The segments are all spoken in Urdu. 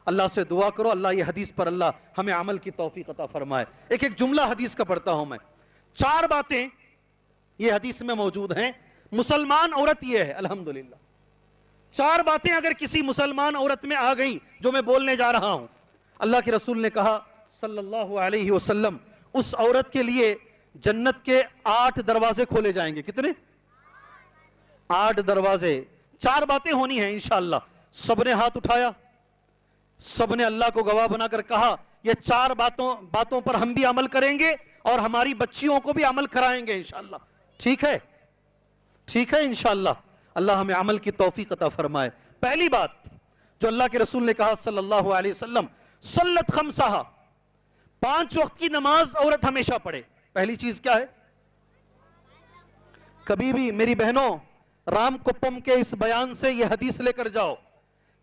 اللہ سے دعا کرو اللہ یہ حدیث پر اللہ ہمیں عمل کی توفیق عطا فرمائے. ایک جملہ حدیث کا پڑھتا ہوں میں. 4 باتیں یہ حدیث میں موجود ہیں. مسلمان عورت یہ ہے الحمدللہ. 4 باتیں اگر کسی مسلمان عورت میں آ گئی جو میں بولنے جا رہا ہوں, اللہ کے رسول نے کہا صلی اللہ علیہ وسلم اس عورت کے لیے جنت کے 8 دروازے کھولے جائیں گے. کتنے؟ 8 دروازے. 4 باتیں ہونی ہیں انشاءاللہ. سب نے ہاتھ اٹھایا, سب نے اللہ کو گواہ بنا کر کہا یہ 4 باتوں پر ہم بھی عمل کریں گے اور ہماری بچیوں کو بھی عمل کرائیں گے انشاءاللہ. ٹھیک ہے, ٹھیک ہے انشاءاللہ. اللہ ہمیں عمل کی توفیق عطا فرمائے. پہلی بات جو اللہ کے رسول نے کہا صلی اللہ علیہ وسلم, صلت خمسہا, 5 وقت کی نماز عورت ہمیشہ پڑھے. پہلی چیز کیا ہے؟ کبھی بھی میری بہنوں رام کپم کے اس بیان سے یہ حدیث لے کر جاؤ,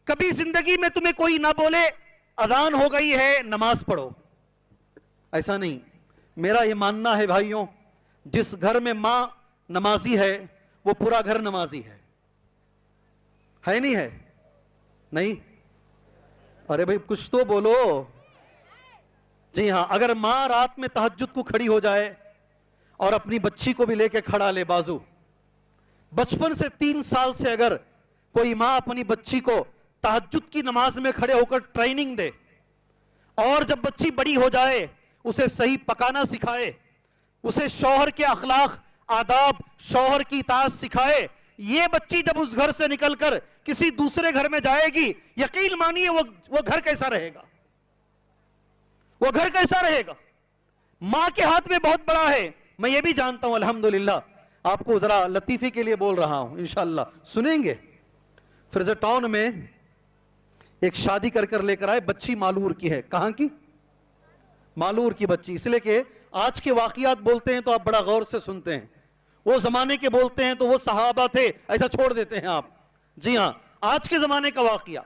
کبھی زندگی میں تمہیں کوئی نہ بولے اذان ہو گئی ہے نماز پڑھو, ایسا نہیں. میرا یہ ماننا ہے بھائیوں, جس گھر میں ماں نمازی ہے وہ پورا گھر نمازی ہے نہیں ہے؟ نہیں؟ ارے بھائی کچھ تو بولو. جی ہاں, اگر ماں رات میں تہجد کو کھڑی ہو جائے اور اپنی بچی کو بھی لے کے کھڑا لے بازو, بچپن سے 3 سال سے اگر کوئی ماں اپنی بچی کو تہجد کی نماز میں کھڑے ہو کر ٹریننگ دے اور جب بچی بڑی ہو جائے اسے صحیح پکانا سکھائے, اسے شوہر کے اخلاق آداب شوہر کی اطاعت سکھائے, یہ بچی جب اس گھر سے نکل کر کسی دوسرے گھر میں جائے گی یقین مانیے وہ گھر کیسا رہے گا, وہ گھر کیسا رہے گا. ماں کے ہاتھ میں بہت بڑا ہے. میں یہ بھی جانتا ہوں الحمدللہ, آپ کو ذرا لطیفے کے لیے بول رہا ہوں انشاءاللہ سنیں گے. فرز ٹاؤن میں ایک شادی کر لے کر آئے, بچی مالور کی ہے. کہاں کی؟ مالور کی بچی. اس لیے کہ آج کے واقعات بولتے ہیں تو آپ بڑا غور سے سنتے ہیں, وہ زمانے کے بولتے ہیں تو وہ صحابہ تھے ایسا چھوڑ دیتے ہیں آپ. جی ہاں, آج کے زمانے کا واقعہ.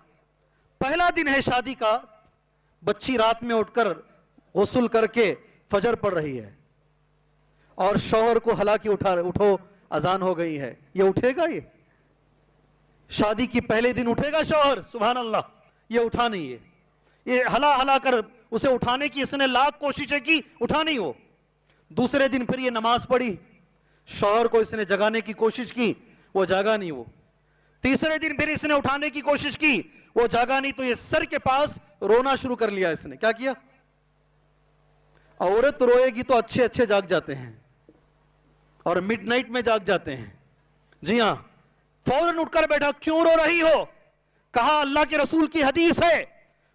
پہلا دن ہے شادی کا, بچی رات میں اٹھ کر غسل کر کے فجر پڑھ رہی ہے اور شوہر کو ہلا کے اٹھو اذان ہو گئی ہے. یہ اٹھے گا؟ یہ شادی کی پہلے دن اٹھے گا شوہر؟ سبحان اللہ, یہ اٹھا نہیں ہے. یہ ہلا کر اسے اٹھانے کی اس نے لاکھ کوششیں کی, اٹھا نہیں وہ. دوسرے دن پھر یہ نماز پڑھی, شوہر کو اس نے جگانے کی کوشش کی, وہ جاگا نہیں وہ. تیسرے دن پھر اس نے اٹھانے کی کوشش کی, وہ جاگا نہیں, تو یہ سر کے پاس رونا شروع کر لیا. اس نے کیا کیا؟ عورت روئے گی تو اچھے جاگ جاتے ہیں اور مڈ نائٹ میں جاگ جاتے ہیں. جی ہاں, فوراً اٹھ کر بیٹھا, کیوں رو رہی ہو؟ کہا اللہ کے رسول کی حدیث ہے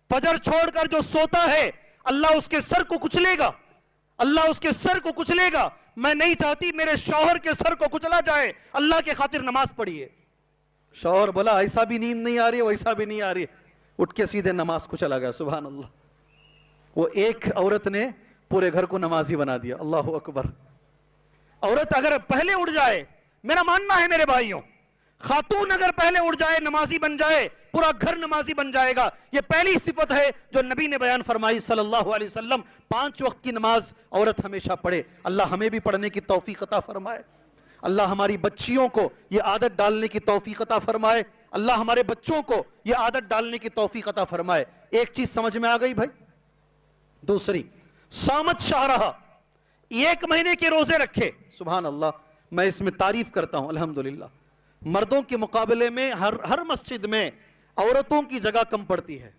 فجر چھوڑ کر جو سوتا ہے اللہ اس کے سر کو کچلے گا, اللہ اس کے سر کو کچلے گا. میں نہیں چاہتی میرے شوہر کے سر کو کچلا جائے, اللہ کے خاطر نماز پڑھیے. شوہر بولا ایسا بھی نیند نہیں آ رہی, ویسا بھی نہیں آ رہی, اٹھ کے سیدھے نماز کو چلا گیا. سبحان اللہ. وہ ایک عورت نے پورے گھر کو نمازی بنا دیا. اللہ اکبر. عورت اگر پہلے اٹھ جائے, میرا ماننا ہے میرے بھائیوں, خاتون اگر پہلے اٹھ جائے نمازی بن جائے, پورا گھر نمازی بن جائے گا. یہ پہلی صفت ہے جو نبی نے بیان فرمائی صلی اللہ علیہ وسلم. 5 وقت کی نماز عورت ہمیشہ پڑھے. اللہ ہمیں بھی پڑھنے کی توفیق عطا فرمائے. اللہ ہماری بچیوں کو یہ عادت ڈالنے کی توفیق عطا فرمائے. اللہ ہمارے بچوں کو یہ عادت ڈالنے کی توفیق عطا فرمائے. ایک چیز سمجھ میں آ گئی بھائی. دوسری, صامت شہرہ, 1 مہینے کے روزے رکھے. سبحان اللہ. میں اس میں تعریف کرتا ہوں الحمدللہ. مردوں کے مقابلے میں ہر مسجد میں عورتوں کی جگہ کم پڑتی ہے.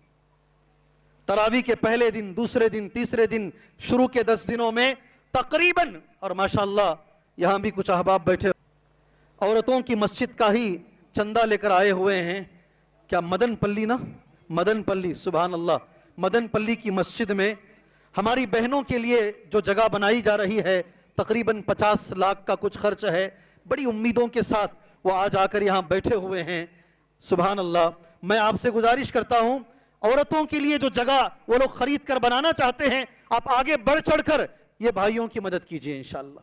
تراویح کے پہلے دن, دوسرے دن, تیسرے دن, شروع کے 10 دنوں میں تقریباً, اور ماشاءاللہ یہاں بھی کچھ احباب بیٹھے عورتوں کی مسجد کا ہی چندہ لے کر آئے ہوئے ہیں. کیا مدن پلی نا, مدن پلی, سبحان اللہ. مدن پلی کی مسجد میں ہماری بہنوں کے لیے جو جگہ بنائی جا رہی ہے تقریباً 50 لاکھ کا کچھ خرچ ہے. بڑی امیدوں کے ساتھ وہ آج آ کر یہاں بیٹھے ہوئے ہیں. سبحان اللہ. میں آپ سے گزارش کرتا ہوں, عورتوں کے لیے جو جگہ وہ لوگ خرید کر بنانا چاہتے ہیں, آپ آگے بڑھ چڑھ کر یہ بھائیوں کی مدد کیجئے انشاءاللہ.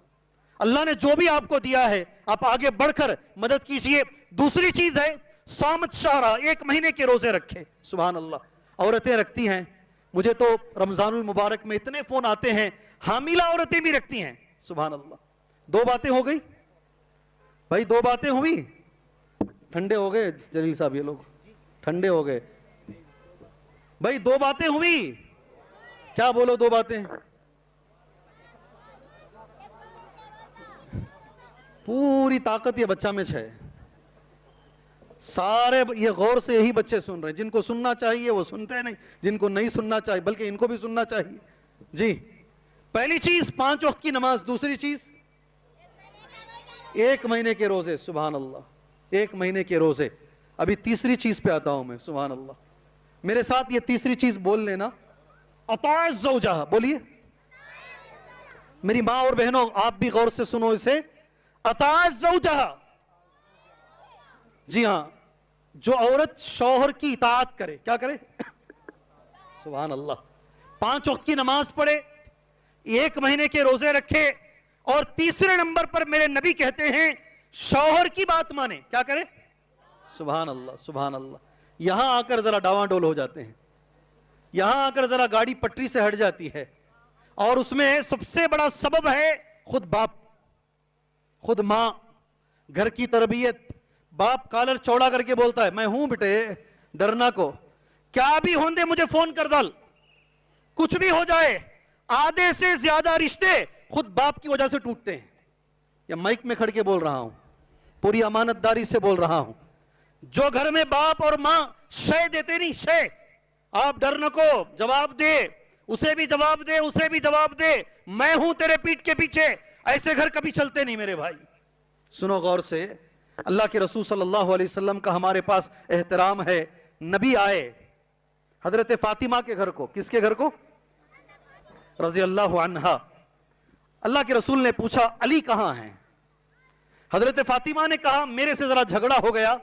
اللہ نے جو بھی آپ کو دیا ہے آپ آگے بڑھ کر مدد کیجئے. دوسری چیز ہے صامت شہرہ, 1 مہینے کے روزے رکھے. سبحان اللہ. عورتیں رکھتی ہیں. مجھے تو رمضان المبارک میں اتنے فون آتے ہیں, حاملہ عورتیں بھی رکھتی ہیں. سبحان اللہ. 2 باتیں ہو گئی بھائی, 2 باتیں ہوئی. ٹھنڈے ہو گئے جلیل صاحب, یہ لوگ ٹھنڈے ہو گئے. بھائی دو باتیں ہوئی. کیا بولو دو باتیں؟ پوری طاقت یہ بچہ میں ہے. سارے یہ غور سے یہی بچے سن رہے ہیں. جن کو سننا چاہیے وہ سنتے نہیں, جن کو نہیں سننا چاہیے, بلکہ ان کو بھی سننا چاہیے. جی, پہلی چیز 5 وقت کی نماز. دوسری چیز 1 مہینے کے روزے. سبحان اللہ, 1 مہینے کے روزے. ابھی تیسری چیز پہ آتا ہوں میں. سبحان اللہ, میرے ساتھ یہ تیسری چیز بول لینا. اطاعت زوجہ. بولیے میری ماں اور بہنوں, آپ بھی غور سے سنو اسے. اطاعت زوجہ. جی ہاں, جو عورت شوہر کی اطاعت کرے. کیا کرے؟ سبحان اللہ. 5 وقت کی نماز پڑھے, 1 مہینے کے روزے رکھے, اور تیسرے نمبر پر میرے نبی کہتے ہیں شوہر کی بات مانے. کیا کرے؟ سبحان اللہ, سبحان اللہ. یہاں آ کر ذرا ڈاواں ڈول ہو جاتے ہیں. یہاں آ کر ذرا گاڑی پٹری سے ہٹ جاتی ہے, اور اس میں سب سے بڑا سبب ہے خود باپ, خود ماں. گھر کی تربیت. باپ کالر چوڑا کر کے بولتا ہے میں ہوں بیٹے, ڈرنا کو, کیا بھی ہوندے مجھے فون کر ڈال, کچھ بھی ہو جائے. آدھے سے زیادہ رشتے خود باپ کی وجہ سے ٹوٹتے ہیں. یا مائک میں کھڑ کے بول رہا ہوں, پوری امانت داری سے بول رہا ہوں. جو گھر میں باپ اور ماں شے دیتے نہیں, شے, آپ ڈرنا کو جواب دے, اسے بھی جواب دے, اسے بھی جواب دے, میں ہوں تیرے پیٹ کے پیچھے, ایسے گھر کبھی چلتے نہیں میرے بھائی. سنو غور سے, اللہ کے رسول صلی اللہ علیہ وسلم کا ہمارے پاس احترام ہے. نبی آئے حضرت فاطمہ کے گھر کو. کس کے گھر کو؟ رضی اللہ عنہا. اللہ کے رسول نے پوچھا علی کہاں ہیں؟ حضرت فاطمہ نے کہا میرے سے ذرا جھگڑا ہو گیا,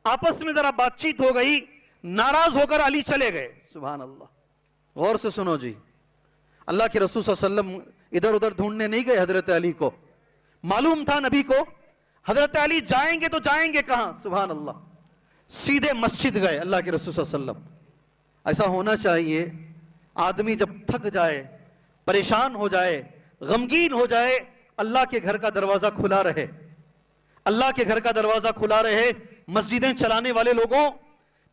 آپس میں ذرا بات چیت ہو گئی, ناراض ہو کر علی چلے گئے. سبحان اللہ. غور سے سنو جی, اللہ کے رسول صلی اللہ علیہ وسلم ادھر ادھر ڈھونڈنے نہیں گئے حضرت علی کو. معلوم تھا نبی کو حضرت علی جائیں گے تو جائیں گے کہاں؟ سبحان اللہ. سیدھے مسجد گئے اللہ کے رسول صلی اللہ علیہ وسلم. ایسا ہونا چاہیے, آدمی جب تھک جائے, پریشان ہو جائے, غمگین ہو جائے, اللہ کے گھر کا دروازہ کھلا رہے. اللہ کے گھر کا دروازہ کھلا رہے. مسجدیں چلانے والے لوگوں,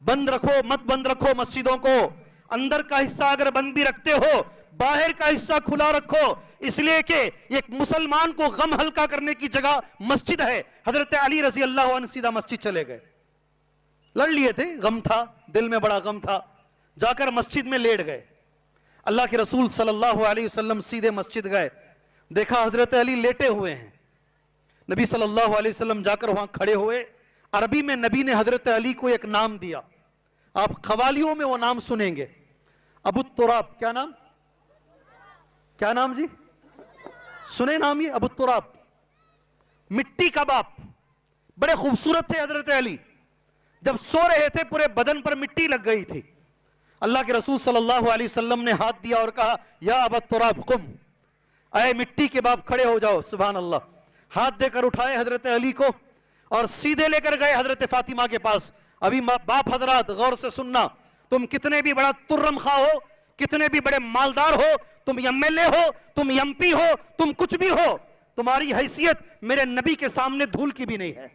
بند رکھو مت بند رکھو مسجدوں کو. اندر کا حصہ اگر بند بھی رکھتے ہو, باہر کا حصہ کھلا رکھو, اس لیے کہ ایک مسلمان کو غم ہلکا کرنے کی جگہ مسجد ہے. حضرت علی رضی اللہ عنہ سیدھا مسجد چلے گئے. لڑ لیے تھے, غم تھا, دل میں بڑا غم تھا, جا کر مسجد میں لیٹ گئے. اللہ کے رسول صلی اللہ علیہ وسلم سیدھے مسجد گئے, دیکھا حضرت علی لیٹے ہوئے ہیں. نبی صلی اللہ علیہ وسلم جا کر وہاں کھڑے ہوئے. عربی میں نبی نے حضرت علی کو ایک نام دیا, آپ قوالیوں میں وہ نام سنیں گے. ابو التراب. کیا نام؟ کیا نام جی؟ سنے نام یہ ابو التراب, مٹی کا باپ. بڑے خوبصورت تھے حضرت علی, جب سو رہے تھے پورے بدن پر مٹی لگ گئی تھی. اللہ کے رسول صلی اللہ علیہ وسلم نے ہاتھ دیا اور کہا یا ابا التراب قم, اے مٹی کے باپ کھڑے ہو جاؤ. سبحان اللہ. ہاتھ دے کر اٹھائے حضرت علی کو اور سیدھے لے کر گئے حضرت فاطمہ کے پاس. ابھی باپ حضرات غور سے سننا, تم کتنے بھی بڑا ترم خواہ ہو, کتنے بھی بڑے مالدار ہو, تم ایم ایل اے ہو, تم ایم پی ہو, تم کچھ بھی ہو, تمہاری حیثیت میرے نبی کے سامنے دھول کی بھی نہیں ہے.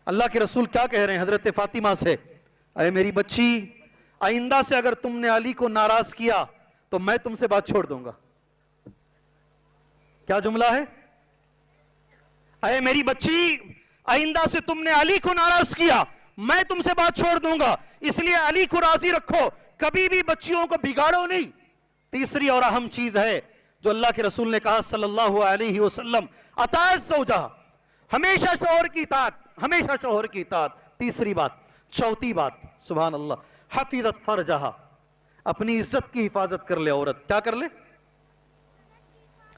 اللہ کے رسول کیا کہہ رہے ہیں حضرت فاطمہ سے؟ اے میری بچی, آئندہ سے اگر تم نے علی کو ناراض کیا تو میں تم سے بات چھوڑ دوں گا. کیا جملہ ہے؟ اے میری بچی, آئندہ سے تم نے علی کو ناراض کیا میں تم سے بات چھوڑ دوں گا, اس لیے علی کو راضی رکھو, کبھی بھی بچیوں کو بگاڑو نہیں. تیسری اور اہم چیز ہے جو اللہ کے رسول نے کہا صلی اللہ علیہ وسلم, اطاعت زوجہ, ہمیشہ شوہر کی اطاعت, ہمیشہ شوہر کی اطاعت. تیسری بات. چوتھی بات, سبحان اللہ, حفظت فرجہا, اپنی عزت کی حفاظت کر لے عورت. کیا کر لے؟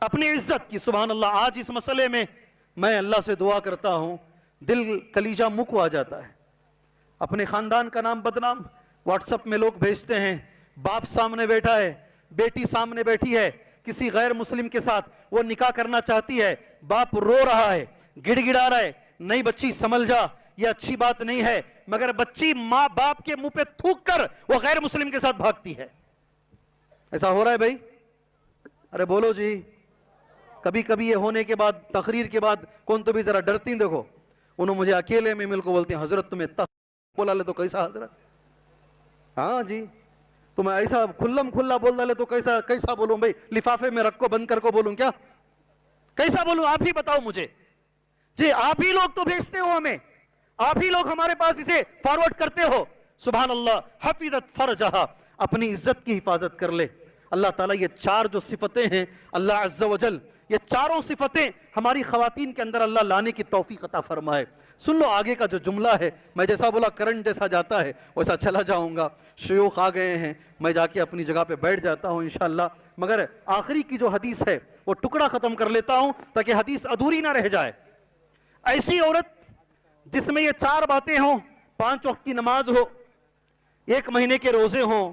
اپنی عزت کی. سبحان اللہ. آج اس مسئلے میں میں اللہ سے دعا کرتا ہوں, دل کلیجہ مکو آ جاتا ہے. اپنے خاندان کا نام بدنام واٹس ایپ میں لوگ بھیجتے ہیں, باپ سامنے بیٹھا ہے, بیٹی سامنے بیٹھی ہے, کسی غیر مسلم کے ساتھ وہ نکاح کرنا چاہتی ہے, باپ رو رہا ہے, گڑ گڑا رہا ہے, نہیں بچی سنبھل جا, یہ اچھی بات نہیں ہے, مگر بچی ماں باپ کے منہ پہ تھوک کر وہ غیر مسلم کے ساتھ بھاگتی ہے. ایسا ہو رہا ہے بھائی؟ ارے بولو جی. کبھی کبھی یہ ہونے کے بعد, تقریر کے بعد کون تو بھی ذرا ڈرتی ہیں. دیکھو انہوں مجھے اکیلے میں مل کو بولتے ہیں حضرت تمہیں بولا لے تو کیسا حضرت؟ ہاں جی, تو میں ایسا کھلم کھلا بول ڈالے تو کیسا بولوں بھائی؟ لفافے میں رکھ کو بند کر کو بولوں کیا؟ کیسا بولوں؟ آپ ہی بتاؤ مجھے جی، آپ ہی لوگ تو بھیجتے ہو ہمیں، آپ ہی لوگ ہمارے پاس اسے فارورڈ کرتے ہو. سبحان اللہ. حفظت فرجہا، اپنی عزت کی حفاظت کر لے. اللہ تعالیٰ یہ چار جو صفتیں ہیں اللہ عز و جل، یہ چاروں صفتیں ہماری خواتین کے اندر اللہ لانے کی توفیق عطا فرمائے. سن لو آگے کا جو جملہ ہے، میں جیسا بولا کرنٹ جیسا جاتا ہے ویسا چلا جاؤں گا. شیوخ آ گئے ہیں، میں جا کے اپنی جگہ پہ بیٹھ جاتا ہوں انشاءاللہ. مگر آخری کی جو حدیث ہے وہ ٹکڑا ختم کر لیتا ہوں تاکہ حدیث ادھوری نہ رہ جائے. ایسی عورت جس میں یہ چار باتیں ہوں، 5 وقت کی نماز ہو، 1 مہینے کے روزے ہوں،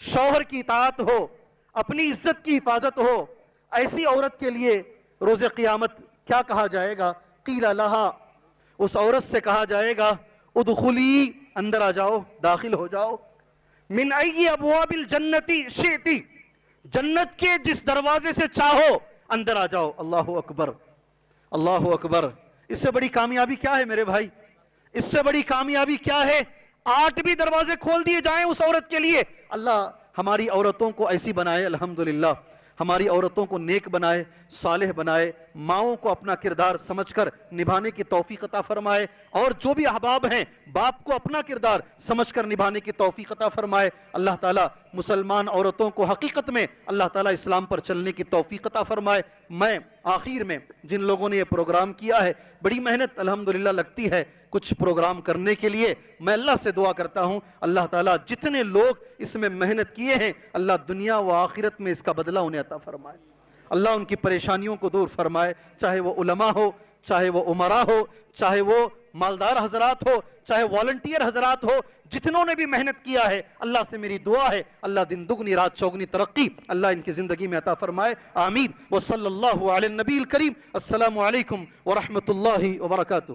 شوہر کی اطاعت ہو، اپنی عزت کی حفاظت ہو، ایسی عورت کے لیے روز قیامت کیا کہا جائے گا؟ قیل لہا، اس عورت سے کہا جائے گا ادخلی، اندر آ جاؤ، داخل ہو جاؤ. من ای ابواب الجنت شئتی، جنت کے جس دروازے سے چاہو اندر آ جاؤ. اللہ اکبر، اللہ اکبر. اس سے بڑی کامیابی کیا ہے میرے بھائی؟ اس سے بڑی کامیابی کیا ہے؟ 8 بھی دروازے کھول دیے جائیں اس عورت کے لیے. اللہ ہماری عورتوں کو ایسی بنائے، الحمدللہ ہماری عورتوں کو نیک بنائے، صالح بنائے، ماؤں کو اپنا کردار سمجھ کر نبھانے کی توفیق عطا فرمائے، اور جو بھی احباب ہیں باپ کو اپنا کردار سمجھ کر نبھانے کی توفیق عطا فرمائے. اللہ تعالیٰ مسلمان عورتوں کو حقیقت میں اللہ تعالیٰ اسلام پر چلنے کی توفیق عطا فرمائے. میں آخر میں جن لوگوں نے یہ پروگرام کیا ہے، بڑی محنت الحمدللہ لگتی ہے کچھ پروگرام کرنے کے لیے. میں اللہ سے دعا کرتا ہوں اللہ تعالیٰ جتنے لوگ اس میں محنت کیے ہیں اللہ دنیا و آخرت میں اس کا بدلہ انہیں عطا فرمائے. اللہ ان کی پریشانیوں کو دور فرمائے، چاہے وہ علماء ہو، چاہے وہ عمراء ہو، چاہے وہ مالدار حضرات ہو، چاہے والنٹیئر حضرات ہو. جتنوں نے بھی محنت کیا ہے اللہ سے میری دعا ہے اللہ دن دگنی رات چوگنی ترقی اللہ ان کی زندگی میں عطا فرمائے. آمین. وصلی اللہ علی النبی الکریم. السلام علیکم ورحمۃ اللہ وبرکاتہ.